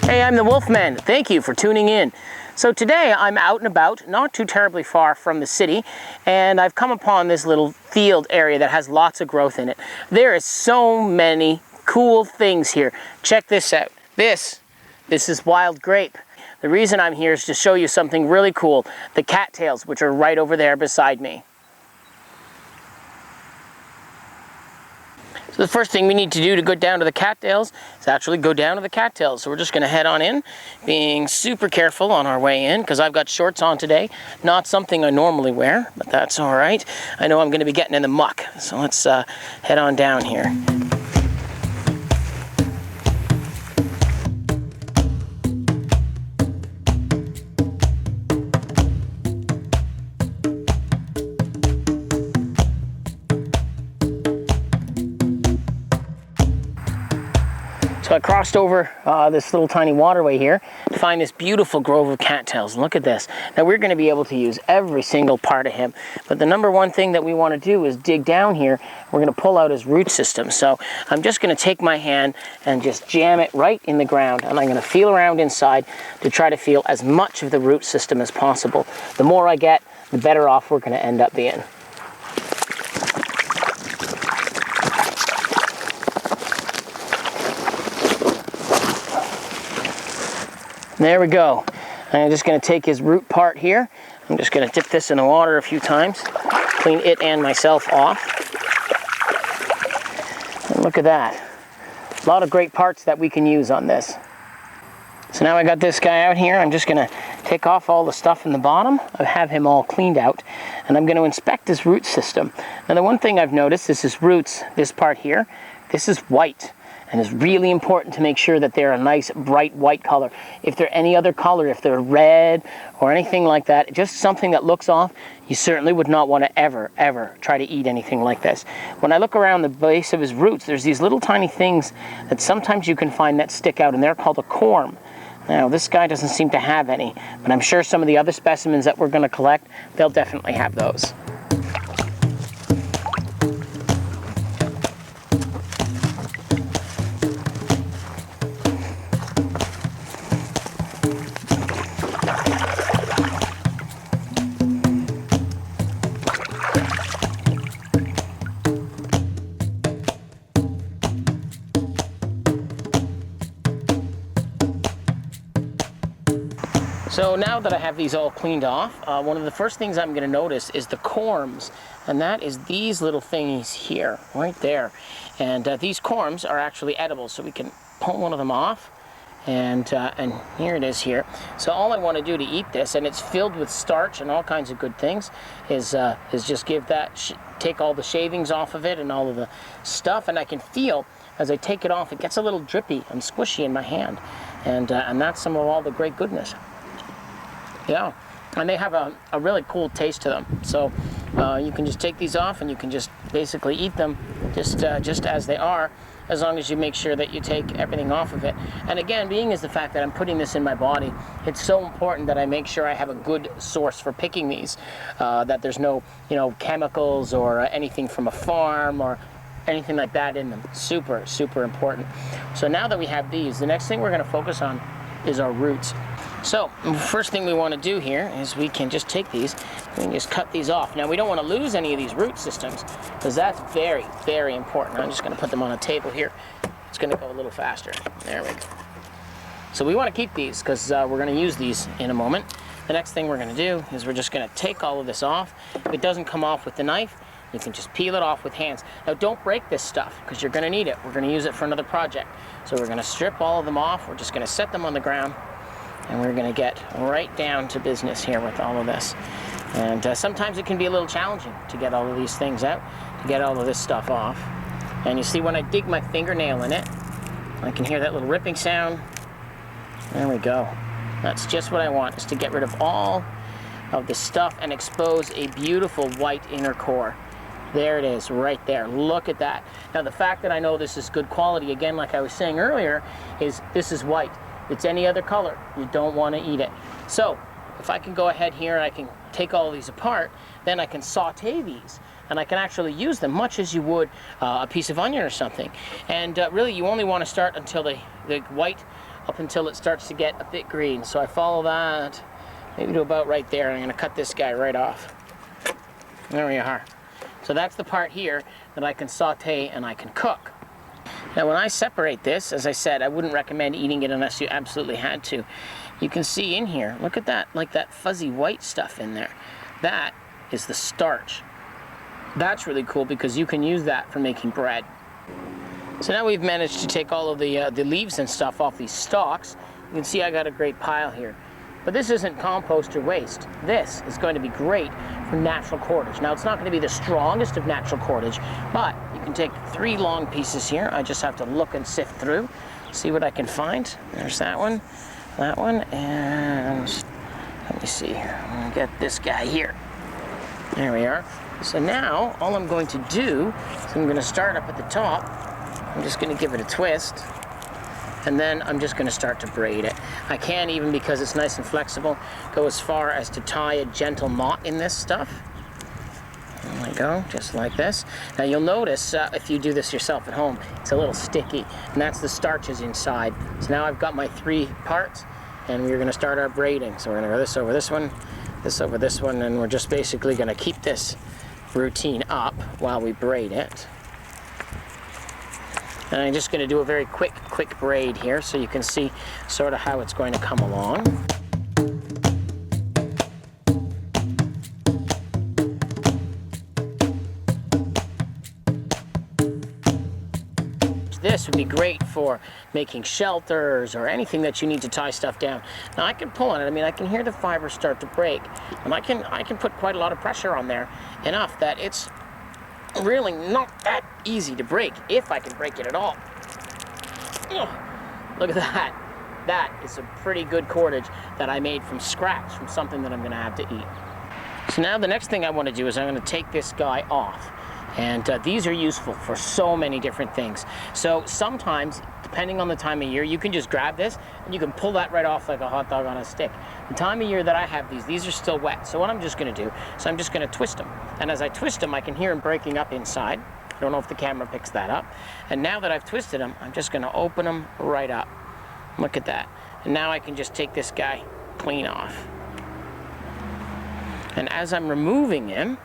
Hey, I'm the Wolfman. Thank you for tuning in. So today I'm out and about, not too terribly far from the city, and I've come upon this little field area that has lots of growth in it. There is so many cool things here. Check this out. This is wild grape. The reason I'm here is to show you something really cool, the cattails, which are right over there beside me. So the first thing we need to do to go down to the cattails is actually go down to the cattails. So we're just going to head on in, being super careful on our way in, because I've got shorts on today. Not something I normally wear, but that's all right. I know I'm going to be getting in the muck, so let's head on down here. So I crossed over this little tiny waterway here to find this beautiful grove of cattails. Look at this. Now we're going to be able to use every single part of him, but the number one thing that we want to do is dig down here. We're going to pull out his root system. So I'm just going to take my hand and just jam it right in the ground, and I'm going to feel around inside to try to feel as much of the root system as possible. The more I get, the better off we're going to end up being. There we go. I'm just going to take his root part here. I'm just going to dip this in the water a few times, clean it and myself off. And look at that. A lot of great parts that we can use on this. So now I got this guy out here. I'm just going to take off all the stuff in the bottom. I have him all cleaned out, and I'm going to inspect his root system. Now the one thing I've noticed is his roots, this part here, this is white. And it's really important to make sure that they're a nice bright white color. If they're any other color, if they're red or anything like that, just something that looks off, you certainly would not want to ever try to eat anything like this. When I look around the base of his roots, there's these little tiny things that sometimes you can find that stick out, and they're called a corm. Now this guy doesn't seem to have any, but I'm sure some of the other specimens that we're going to collect, they'll definitely have those. So now that I have these all cleaned off, one of the first things I'm going to notice is the corms, and that is these little thingies here, right there. And these corms are actually edible, so we can pull one of them off, and here it is here. So all I want to do to eat this, and it's filled with starch and all kinds of good things, is just give that, take all the shavings off of it and all of the stuff, and I can feel as I take it off, it gets a little drippy and squishy in my hand, and that's some of all the great goodness. Yeah, and they have a really cool taste to them. So you can just take these off and you can just basically eat them just as they are, as long as you make sure that you take everything off of it. And again, being as the fact that I'm putting this in my body, it's so important that I make sure I have a good source for picking these, that there's no, chemicals or anything from a farm or anything like that in them. Super, super important. So now that we have these, the next thing we're going to focus on is our roots. So the first thing we want to do here is we can just take these, we can just cut these off. Now we don't want to lose any of these root systems, because that's very, very important. I'm just going to put them on a table here. It's going to go a little faster. There we go. So we want to keep these because we're going to use these in a moment. The next thing we're going to do is we're just going to take all of this off. If it doesn't come off with the knife, you can just peel it off with hands. Now don't break this stuff, because you're going to need it. We're going to use it for another project. So we're going to strip all of them off. We're just going to set them on the ground. And we're going to get right down to business here with all of this. And sometimes it can be a little challenging to get all of these things out, to get all of this stuff off. And you see when I dig my fingernail in it, I can hear that little ripping sound. There we go. That's just what I want, is to get rid of all of the stuff and expose a beautiful white inner core. There it is, right there. Look at that. Now the fact that I know this is good quality, again, like I was saying earlier, is this is white. If it's any other color, you don't want to eat it. So if I can go ahead here and I can take all these apart, then I can saute these, and I can actually use them much as you would a piece of onion or something. And really, you only want to start until the white up until it starts to get a bit green. So I follow that maybe to about right there, and I'm going to cut this guy right off. There we are. So that's the part here that I can saute and I can cook. Now when I separate this, as I said, I wouldn't recommend eating it unless you absolutely had to. You can see in here, look at that, like that fuzzy white stuff in there. That is the starch. That's really cool because you can use that for making bread. So now we've managed to take all of the leaves and stuff off these stalks. You can see I got a great pile here. But this isn't compost or waste. This is going to be great for natural cordage. Now it's not going to be the strongest of natural cordage, but you can take 3 long pieces here. I just have to look and sift through, see what I can find. There's that one, and let me see. I'm going to get this guy here. There we are. So now all I'm going to do is I'm going to start up at the top. I'm just going to give it a twist. And then I'm just going to start to braid it. I can, even because it's nice and flexible, go as far as to tie a gentle knot in this stuff. There we go, just like this. Now you'll notice if you do this yourself at home, it's a little sticky, and that's the starches inside. So now I've got my 3 parts, and we're going to start our braiding. So we're going to go this over this one, this over this one, and we're just basically going to keep this routine up while we braid it. And I'm just going to do a very quick braid here so you can see sort of how it's going to come along. This would be great for making shelters or anything that you need to tie stuff down. Now I can pull on it. I mean, I can hear the fibers start to break, and I can put quite a lot of pressure on there, enough that it's really not that easy to break, if I can break it at all. Ugh, look at that. That is a pretty good cordage that I made from scratch, from something that I'm going to have to eat. So now the next thing I want to do is I'm going to take this guy off. And these are useful for so many different things. So sometimes, depending on the time of year, you can just grab this and you can pull that right off like a hot dog on a stick. The time of year that I have these are still wet. So what I'm just going to do is I'm just going to twist them. And as I twist them, I can hear them breaking up inside. I don't know if the camera picks that up. And now that I've twisted them, I'm just going to open them right up. Look at that. And now I can just take this guy clean off. And as I'm removing him,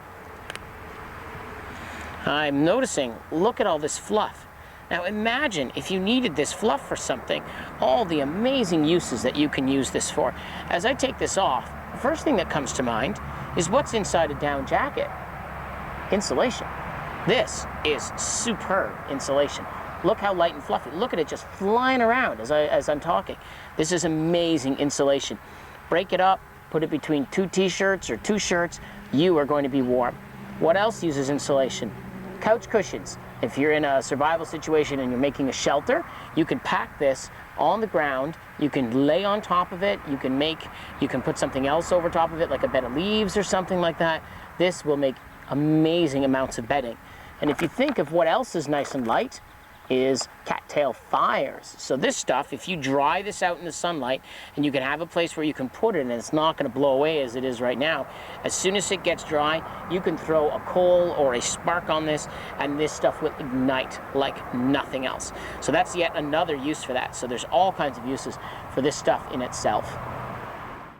I'm noticing, look at all this fluff. Now imagine if you needed this fluff for something, all the amazing uses that you can use this for. As I take this off, the first thing that comes to mind is what's inside a down jacket. Insulation. This is superb insulation. Look how light and fluffy. Look at it just flying around as I'm talking. This is amazing insulation. Break it up, put it between 2 t-shirts or 2 shirts, you are going to be warm. What else uses insulation? Couch cushions. If you're in a survival situation and you're making a shelter, you can pack this on the ground. You can lay on top of it. You can put something else over top of it, like a bed of leaves or something like that. This will make amazing amounts of bedding. And if you think of what else is nice and light, is cattail fires. So this stuff, if you dry this out in the sunlight, and you can have a place where you can put it and it's not going to blow away as it is right now, as soon as it gets dry, you can throw a coal or a spark on this and this stuff will ignite like nothing else. So that's yet another use for that. So there's all kinds of uses for this stuff in itself.